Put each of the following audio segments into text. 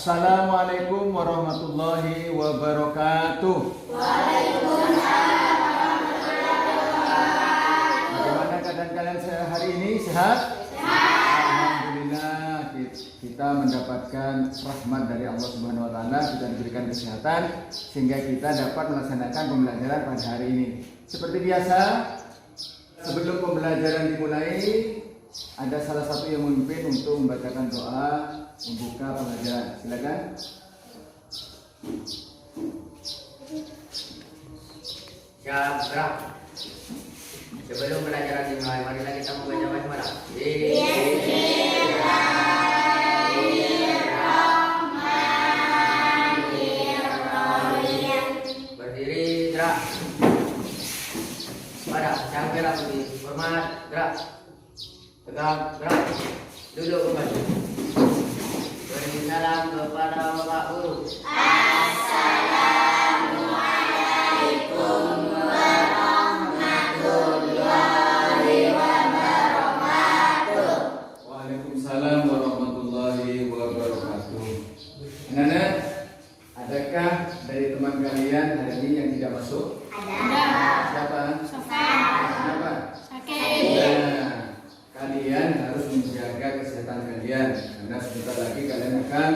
Assalamualaikum warahmatullahi wabarakatuh. Waalaikumsalam warahmatullahi wabarakatuh. Bagaimana keadaan kalian hari ini? Sehat? Alhamdulillah, kita mendapatkan rahmat dari Allah Subhanahu wa taala, kita diberikan kesehatan sehingga kita dapat melaksanakan pembelajaran pada hari ini. Seperti biasa, sebelum pembelajaran dimulai, ada salah satu yang memimpin untuk membacakan doa membuka pelajaran. Silakan. Ya, gerak. Sebelum pelajaran dimulai, marilah kita membaca basmalah. Berdiri, gerak. Pada, jangan gerak berdiri. Hormat, gerak. Tegak, gerak. Duduk kembali. Beri salam kepada Bapak Guru. Assalamualaikum warahmatullahi wabarakatuh. Waalaikumsalam warahmatullahi wabarakatuh. Anak-anak, adakah dari teman kalian hari ini yang tidak masuk? Ada. Siapa? Sofan. Siapa? Sakit. Nah, kalian harus menjaga kesehatan kalian karena sebentar lagi kalian akan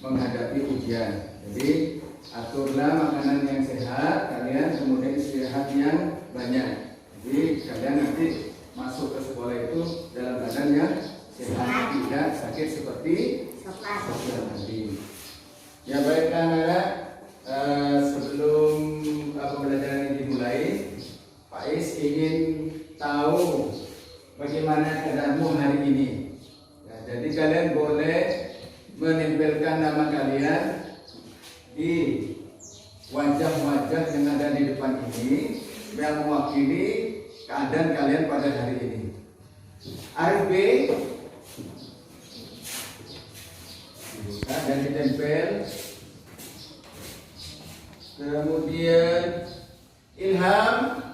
menghadapi ujian. Jadi aturlah makanan yang sehat, kalian kemudian istirahat yang banyak. Jadi kalian nanti masuk ke sekolah itu dalam keadaan yang sehat, tidak sakit seperti Sofan tadi. Ya baiklah anak-anak, sebelum pembelajaran ini dimulai, Pak Is ingin tahu bagaimana keadaanmu hari ini. Ya, jadi kalian boleh menempelkan nama kalian di wajah-wajah yang ada di depan ini yang mewakili keadaan kalian pada hari ini. Arif B dibuka dan ditempel. Kemudian Ilham.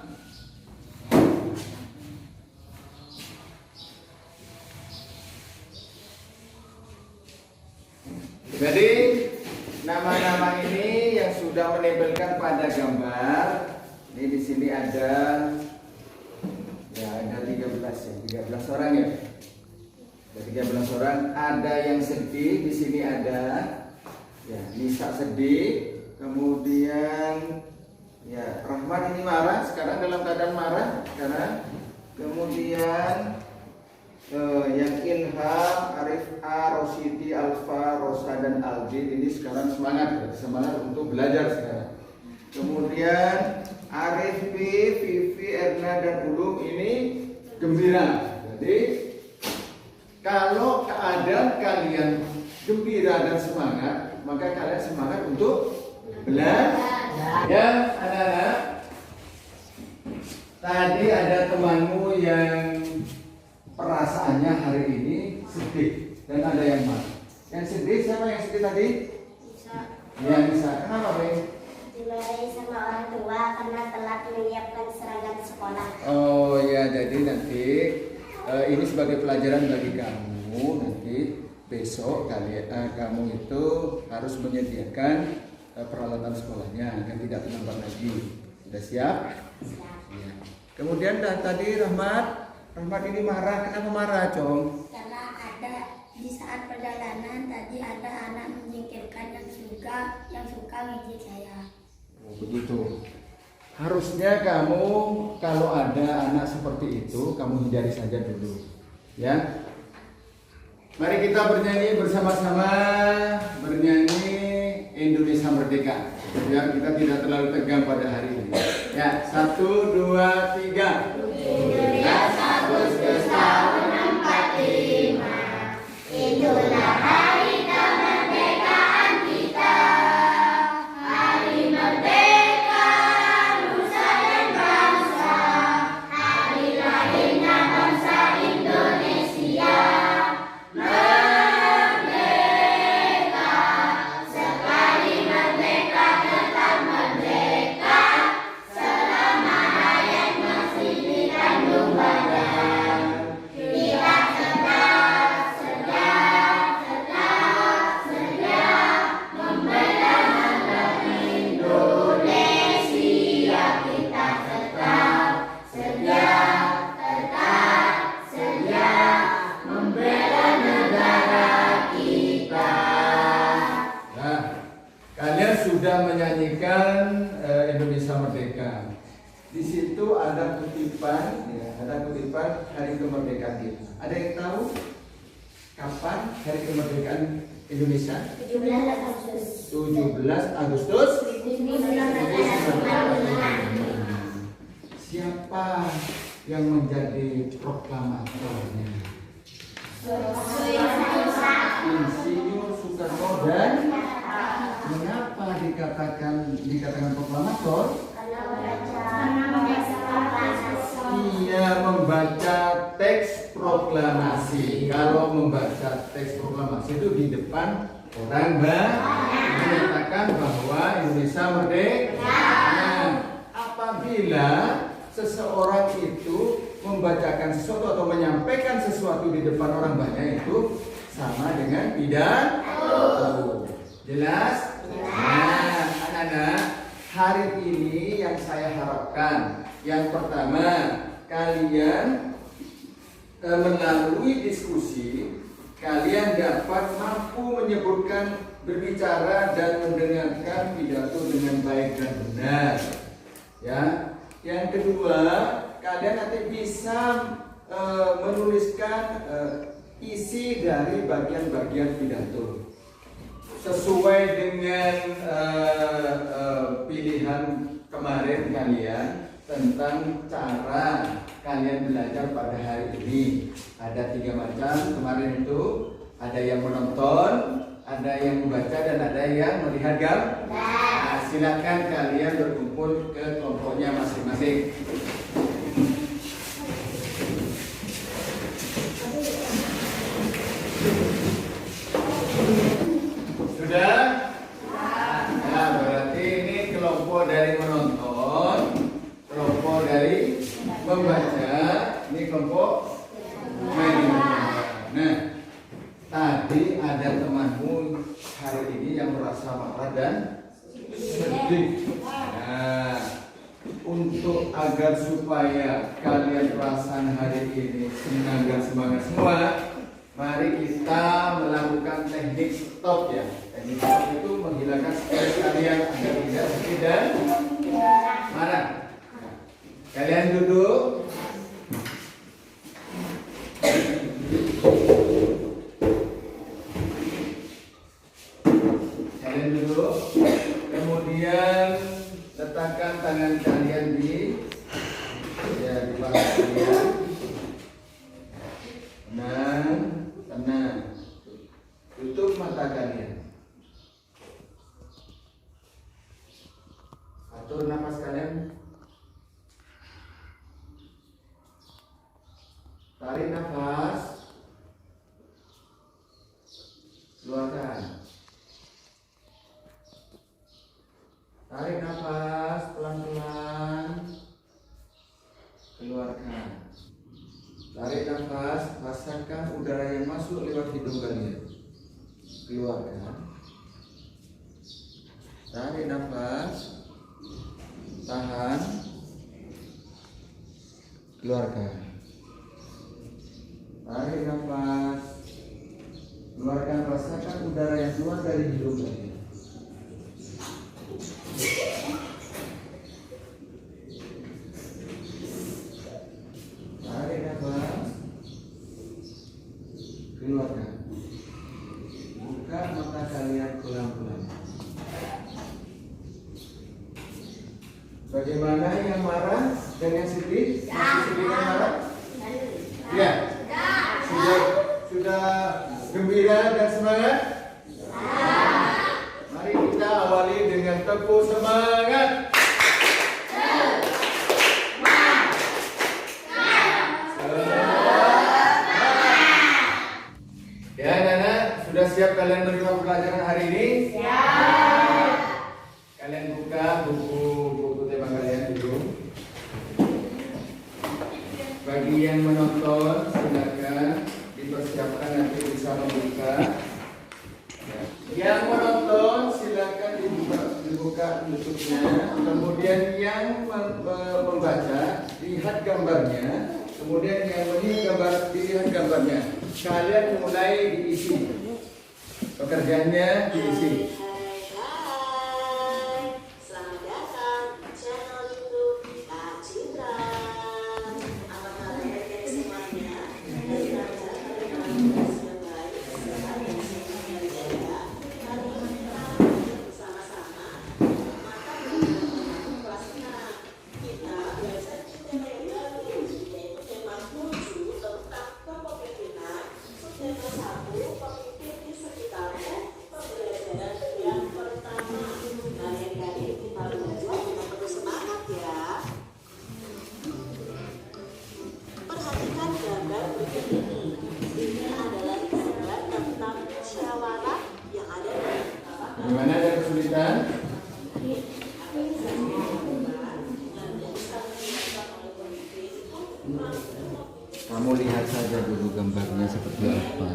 Jadi nama-nama ini yang sudah menempelkan pada gambar, ini di sini ada 13 ya, 13 orang ya. Ada 13 orang, ada yang sedih, di sini ada ya, Nisa sedih, kemudian ya Rahman ini marah, sekarang dalam keadaan marah sekarang. Kemudian yang Ilham, Arif A, Rosidi, Alfa, Rosa dan Aldi ini sekarang semangat untuk belajar sekarang. Kemudian Arif B, Vivi, Erna dan Ulum ini gembira. Jadi kalau keadaan kalian gembira dan semangat, maka kalian semangat untuk belajar. Ya anak-anak, tadi ada temanmu yang perasaannya hari ini sedih dan ada yang marah. Yang sedih siapa yang sedih tadi? Bisa. Ya Nisa. Kenapa Bang? Dimarahi sama orang tua karena telat menyiapkan seragam sekolah. Oh ya, jadi nanti ini sebagai pelajaran bagi kamu. Nanti besok kamu itu harus menyediakan peralatan sekolahnya agar tidak terlambat lagi. Sudah siap? Siap. Ya. Kemudian tadi Rahmat ini marah. Kenapa marah, Cong? Karena ada di saat perjalanan tadi ada anak menyingkirkan yang suka ngejek saya. Oh, begitu. Harusnya kamu kalau ada anak seperti itu, kamu hindari saja dulu. Ya. Mari kita bernyanyi bersama-sama, bernyanyi Indonesia Merdeka. Biar kita tidak terlalu tegang pada hari ini. Ya, 1, 2, 3. Agustus tahun 45, itulah hari kemerdekaan kita. Hari merdeka, nusa dan bangsa. Hari lahirnya bangsa Indonesia. Merdeka, sekali merdeka tetap merdeka. Selama rakyat masih situ ada kutipan, ya, ada kutipan hari kemerdekaan kita. Ada yang tahu kapan hari kemerdekaan Indonesia? 17 Agustus 17 Agustus 1945. Siapa yang menjadi proklamatornya? Insinyur Soekarno. Dan mengapa dikatakan proklamator? Ia membaca teks proklamasi. Kalau membaca teks proklamasi itu di depan orang banyak menyatakan bahwa Indonesia merdeka. Nah, apabila seseorang itu membacakan sesuatu atau menyampaikan sesuatu di depan orang banyak, itu sama dengan pidato. Jelas? Nah, anak-anak, hari ini yang saya harapkan, yang pertama, kalian melalui diskusi, kalian dapat mampu menyebutkan, berbicara dan mendengarkan pidato dengan baik dan benar. Ya. Yang kedua, kalian nanti bisa menuliskan isi dari bagian-bagian pidato sesuai dengan pilihan kemarin kalian tentang cara kalian belajar pada hari ini. Ada 3 macam kemarin itu, ada yang menonton, ada yang membaca, dan ada yang melihat gambar. Nah, silakan kalian berkumpul ke kelompoknya masing-masing. Sudah? Nah, berarti ini kelompok dari menonton, kelompok dari membaca, ini kelompok mendengar. Nah, tadi ada temanmu hari ini yang merasa marah dan sedih. Nah, untuk agar supaya kalian perasaan hari ini senang dan semangat semua, mari kita melakukan teknik stop ya. Teknik stop itu menghilangkan stres kalian agar tidak sedih dan marah. Kalian duduk. Kalian duduk. Kemudian letakkan tangan kalian di paha kalian. Tenang. Tutup mata kalian. Atur nafas kalian. Tarik nafas. Keluarkan. Tarik nafas pelan-pelan. Keluarkan. Tarik nafas, rasakan udara yang masuk lewat hidung kalian. Keluarkan. Tarik nafas. Tahan. Keluarkan. Tarik nafas. Keluarkan, rasakan udara yang keluar dari hidung kalian. Tarik nafas. Keluarkan. Buka mata kalian pelan-pelan. Bagaimana yang marah dan yang sedih? Masih sedih dan marah? Ya. Sudah gembira dan semangat? Mari kita awali dengan tepuk semangat. Ya, anak-anak, sudah siap kalian menerima pelajaran hari ini? Siap. Kalian buka buku tema kalian dulu. Bagi yang menonton, silakan dipersiapkan nanti bisa membuka. Yang menonton silakan dibuka YouTube-nya. Kemudian yang membaca lihat gambarnya. Kemudian yang melihat gambarnya. Kalian mulai diisi. Pekerjaannya diisi. Selamat datang channel YouTube Kak Citra. perhatikan gambar berikut ini. Ini adalah gambar tentang musyawarah yang ada di Bagaimana, ada kesulitan? Kamu lihat saja dulu gambarnya seperti apa.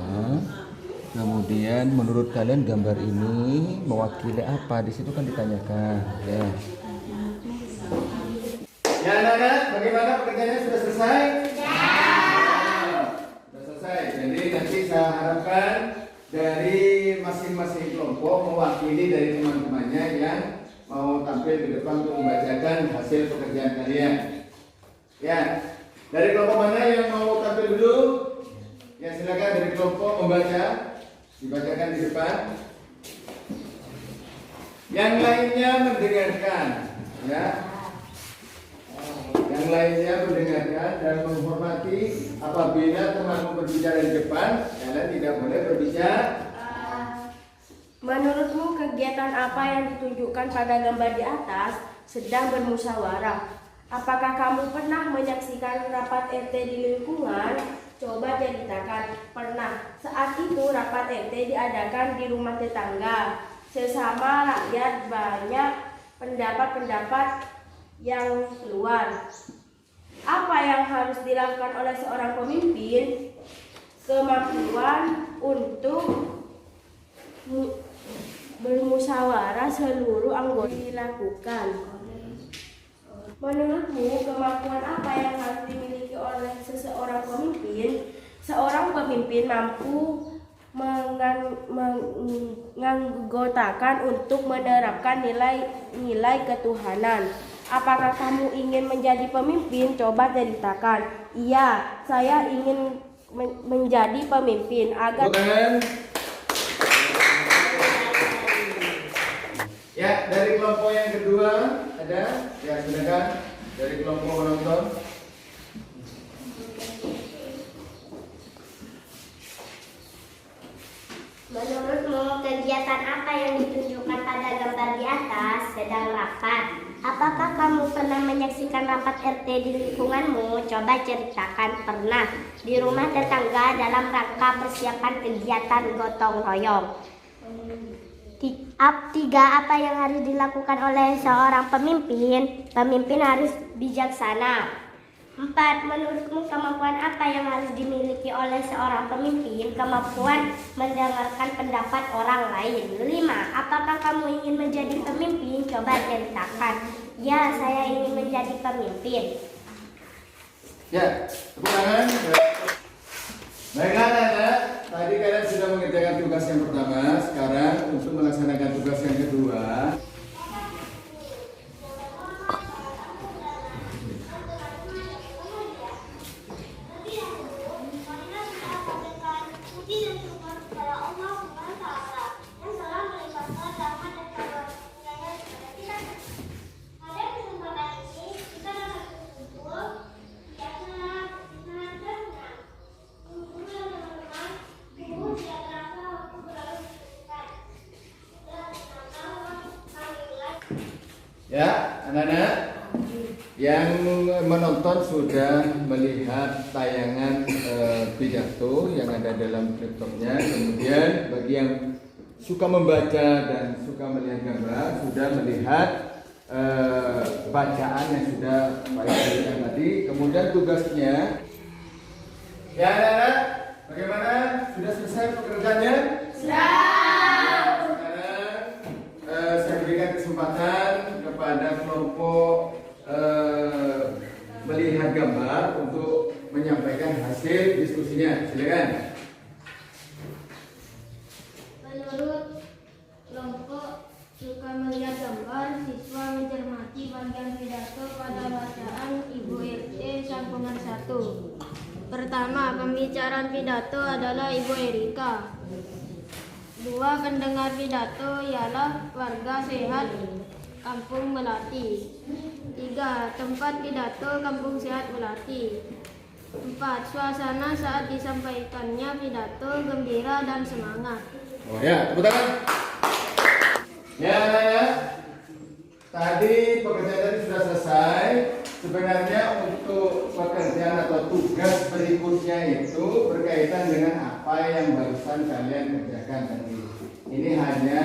Kemudian menurut kalian gambar ini mewakili apa? Di situ kan ditanyakan, ya. Ya anak-anak, bagaimana pekerjaannya, sudah selesai? Sudah selesai. Jadi nanti saya harapkan dari masing-masing kelompok mewakili dari teman-temannya yang mau tampil di depan untuk membacakan hasil pekerjaan kalian. Ya, dari kelompok mana yang mau tampil dulu? Ya, silakan dari kelompok membaca, dibacakan di depan. Yang lainnya mendengarkan, ya. Yang lainnya mendengarkan dan menghormati. Apabila temanmu berbicara di depan, kalian tidak boleh berbicara. Menurutmu kegiatan apa yang ditunjukkan pada gambar di atas sedang bermusyawarah? Apakah kamu pernah menyaksikan rapat RT di lingkungan? Coba ceritakan. Pernah. Saat itu rapat RT diadakan di rumah tetangga. Sesama rakyat banyak pendapat-pendapat yang keluar. Apa yang harus dilakukan oleh seorang pemimpin? Kemampuan untuk bermusyawarah seluruh anggota dilakukan. Menurutmu kemampuan apa yang harus dimiliki oleh seseorang pemimpin? Seorang pemimpin mampu menganggotakan untuk menerapkan nilai-nilai ketuhanan. Apakah kamu ingin menjadi pemimpin? Coba ceritakan. Iya, saya ingin menjadi pemimpin agar... Ya, dari kelompok yang kedua ada, ya silakan dari kelompok penonton. Menurutmu kegiatan apa yang ditunjukkan pada gambar di atas sedang rapat? Apakah kamu pernah menyaksikan rapat RT di lingkunganmu? Coba ceritakan. Pernah. Di rumah tetangga dalam rangka persiapan kegiatan gotong royong. 3. Apa yang harus dilakukan oleh seorang pemimpin? Pemimpin harus bijaksana. 4. Menurutmu kemampuan apa yang harus dimiliki oleh seorang pemimpin? Kemampuan mendengarkan pendapat orang lain. 5. Apakah kamu ingin menjadi pemimpin? Coba ceritakan. Ya, saya ingin menjadi pemimpin. Ya, tepuk tangan. Baiklah anak-anak, tadi kalian sudah mengerjakan tugas yang pertama. Sekarang untuk melaksanakan tugas yang kedua. Ya, anak-anak yang menonton sudah melihat tayangan pidato yang ada dalam laptopnya. Kemudian bagi yang suka membaca dan suka melihat gambar sudah melihat bacaan yang sudah Pak berikan tadi. Kemudian tugasnya, ya anak-anak, bagaimana? Sudah selesai pekerjaannya? Saya berikan kesempatan kepada kelompok melihat gambar untuk menyampaikan hasil diskusinya. Silakan. Menurut kelompok suka melihat gambar, siswa mencermati bagian pidato pada bacaan Ibu RT Sangkungan 1. Pertama, pembicaraan pidato adalah Ibu Erika. 2. Pendengar pidato ialah warga sehat Kampung Melati. 3. Tempat pidato Kampung Sehat Melati. 4. Suasana saat disampaikannya pidato gembira dan semangat. Oh ya, tepuk tangan. Ya, tadi pekerjaan tadi sudah selesai. Sebenarnya untuk pekerjaan atau tugas tugas berikutnya itu berkaitan dengan apa yang barusan kalian kerjakan tadi. Ini hanya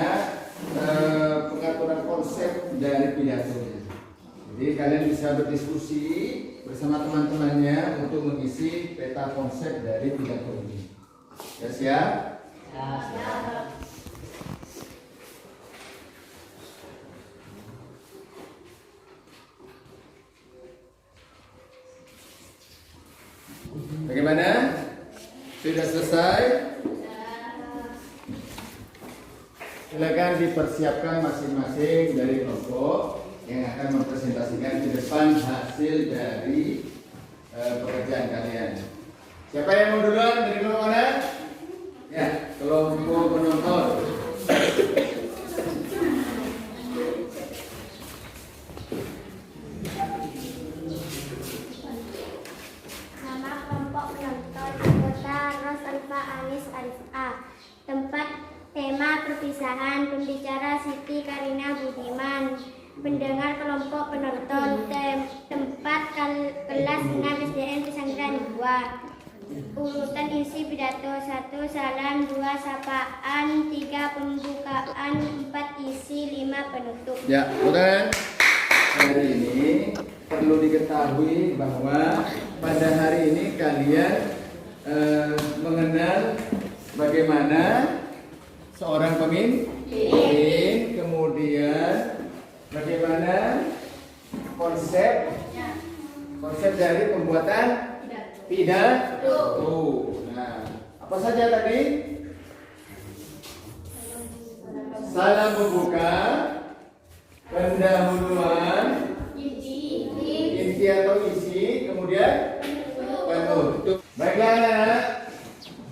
pengaturan konsep dari pidatonya. Jadi kalian bisa berdiskusi bersama teman-temannya untuk mengisi peta konsep dari pidato ini. Ya siap? Bagaimana? Sudah selesai? Silakan dipersiapkan masing-masing dari kelompok yang akan mempresentasikan ke depan hasil dari pekerjaan kalian. Siapa yang mau duluan dari kelompok mana? Ya, kelompok penonton. Nama kelompok penonton anggota Ros Alfa Anis Arifah. Tempat tema perpisahan, pembicara Siti Karina Budiman. Pendengar kelompok penonton, tempat kelas 6 SDN Pesanggrahan 2. Urutan isi pidato: 1 salam, 2 sapaan, 3 pembukaan, 4 isi, 5 penutup. Ya, bukan? Hari ini perlu diketahui bahwa pada hari ini kalian mengenal bagaimana seorang pemimpin, kemudian bagaimana konsep dari pembuatan pidato. Nah, apa saja tadi? Salam pembuka, pendahuluan, inti atau isi, kemudian penutup. Baiklah anak-anak,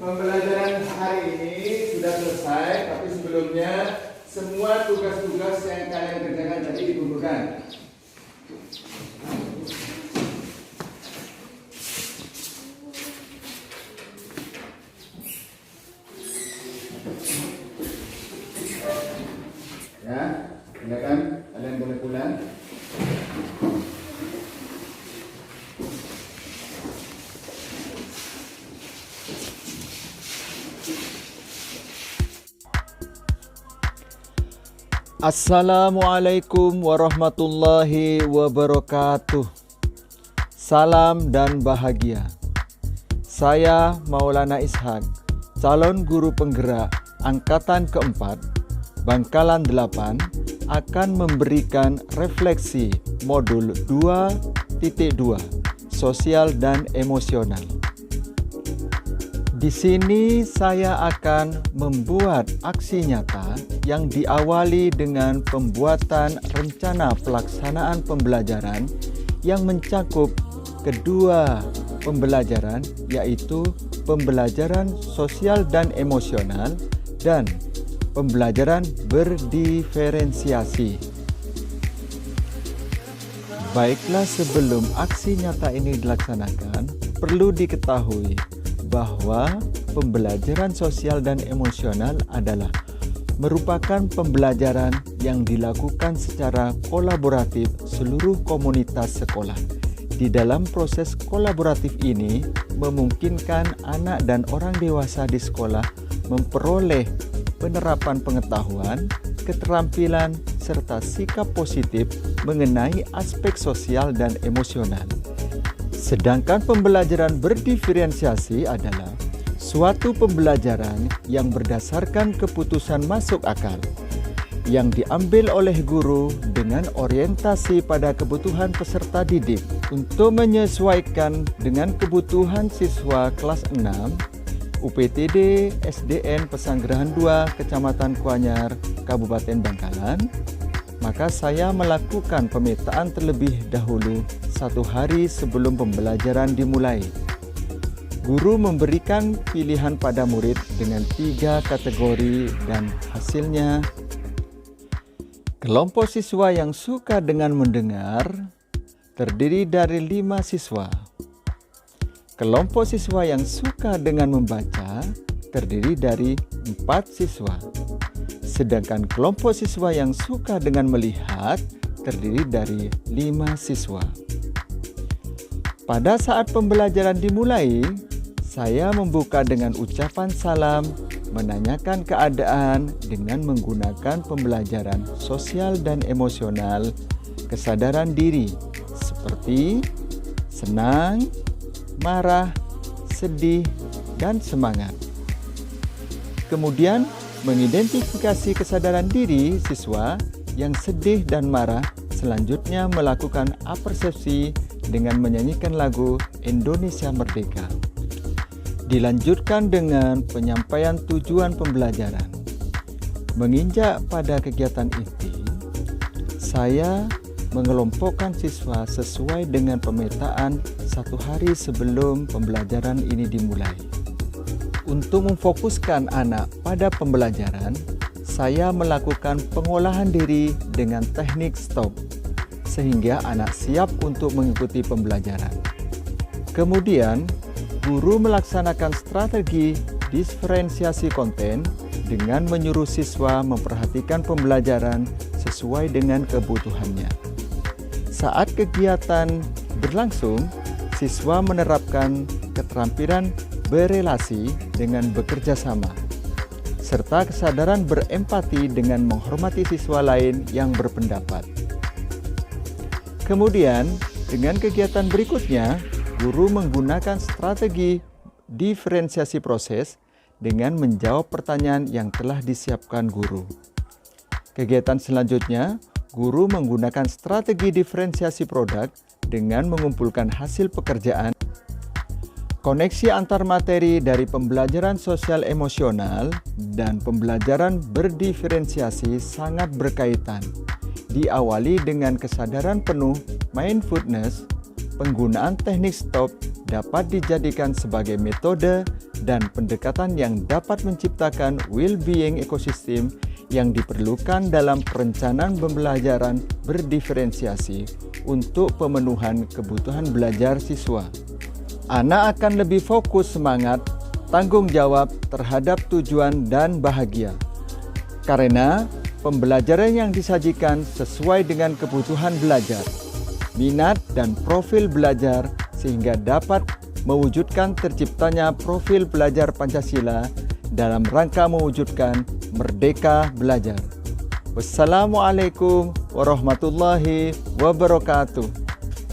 pembelajaran hari ini sudah selesai, tapi sebelumnya semua tugas-tugas yang kalian kerjakan tadi dikumpulkan. Ya, silakan kalian boleh pulang. Assalamualaikum warahmatullahi wabarakatuh. Salam dan bahagia. Saya Maulana Ishak, calon guru penggerak Angkatan keempat, Bangkalan 8, akan memberikan refleksi modul 2.2, sosial dan emosional. Di sini saya akan membuat aksi nyata yang diawali dengan pembuatan rencana pelaksanaan pembelajaran yang mencakup kedua pembelajaran, yaitu pembelajaran sosial dan emosional dan pembelajaran berdiferensiasi. Baiklah, sebelum aksi nyata ini dilaksanakan, perlu diketahui bahwa pembelajaran sosial dan emosional adalah merupakan pembelajaran yang dilakukan secara kolaboratif seluruh komunitas sekolah. Di dalam proses kolaboratif ini memungkinkan anak dan orang dewasa di sekolah memperoleh penerapan pengetahuan, keterampilan, serta sikap positif mengenai aspek sosial dan emosional. Sedangkan pembelajaran berdiferensiasi adalah suatu pembelajaran yang berdasarkan keputusan masuk akal, yang diambil oleh guru dengan orientasi pada kebutuhan peserta didik untuk menyesuaikan dengan kebutuhan siswa kelas 6 UPTD SDN Pesanggrahan 2, Kecamatan Kuanyar, Kabupaten Bangkalan. Maka saya melakukan pemetaan terlebih dahulu 1 hari sebelum pembelajaran dimulai. Guru memberikan pilihan pada murid dengan 3 kategori dan hasilnya: kelompok siswa yang suka dengan mendengar terdiri dari 5 siswa. Kelompok siswa yang suka dengan membaca terdiri dari 4 siswa. Sedangkan kelompok siswa yang suka dengan melihat terdiri dari 5 siswa. Pada saat pembelajaran dimulai, saya membuka dengan ucapan salam, menanyakan keadaan dengan menggunakan pembelajaran sosial dan emosional, kesadaran diri seperti senang, marah, sedih, dan semangat. Kemudian, mengidentifikasi kesadaran diri siswa yang sedih dan marah, selanjutnya melakukan apersepsi dengan menyanyikan lagu Indonesia Merdeka. Dilanjutkan dengan penyampaian tujuan pembelajaran. Menginjak pada kegiatan inti, saya mengelompokkan siswa sesuai dengan pemetaan 1 hari sebelum pembelajaran ini dimulai. Untuk memfokuskan anak pada pembelajaran, saya melakukan pengolahan diri dengan teknik stop, sehingga anak siap untuk mengikuti pembelajaran. Kemudian, guru melaksanakan strategi diferensiasi konten dengan menyuruh siswa memperhatikan pembelajaran sesuai dengan kebutuhannya. Saat kegiatan berlangsung, siswa menerapkan keterampilan berelasi dengan bekerja sama, serta kesadaran berempati dengan menghormati siswa lain yang berpendapat. Kemudian, dengan kegiatan berikutnya, guru menggunakan strategi diferensiasi proses dengan menjawab pertanyaan yang telah disiapkan guru. Kegiatan selanjutnya, guru menggunakan strategi diferensiasi produk dengan mengumpulkan hasil pekerjaan. Koneksi antar materi dari pembelajaran sosial emosional dan pembelajaran berdiferensiasi sangat berkaitan. Diawali dengan kesadaran penuh mindfulness, penggunaan teknik stop dapat dijadikan sebagai metode dan pendekatan yang dapat menciptakan well-being ekosistem yang diperlukan dalam perencanaan pembelajaran berdiferensiasi untuk pemenuhan kebutuhan belajar siswa. Anak akan lebih fokus, semangat, tanggung jawab terhadap tujuan dan bahagia. Karena pembelajaran yang disajikan sesuai dengan kebutuhan belajar, minat dan profil belajar sehingga dapat mewujudkan terciptanya profil belajar Pancasila dalam rangka mewujudkan merdeka belajar. Wassalamualaikum warahmatullahi wabarakatuh.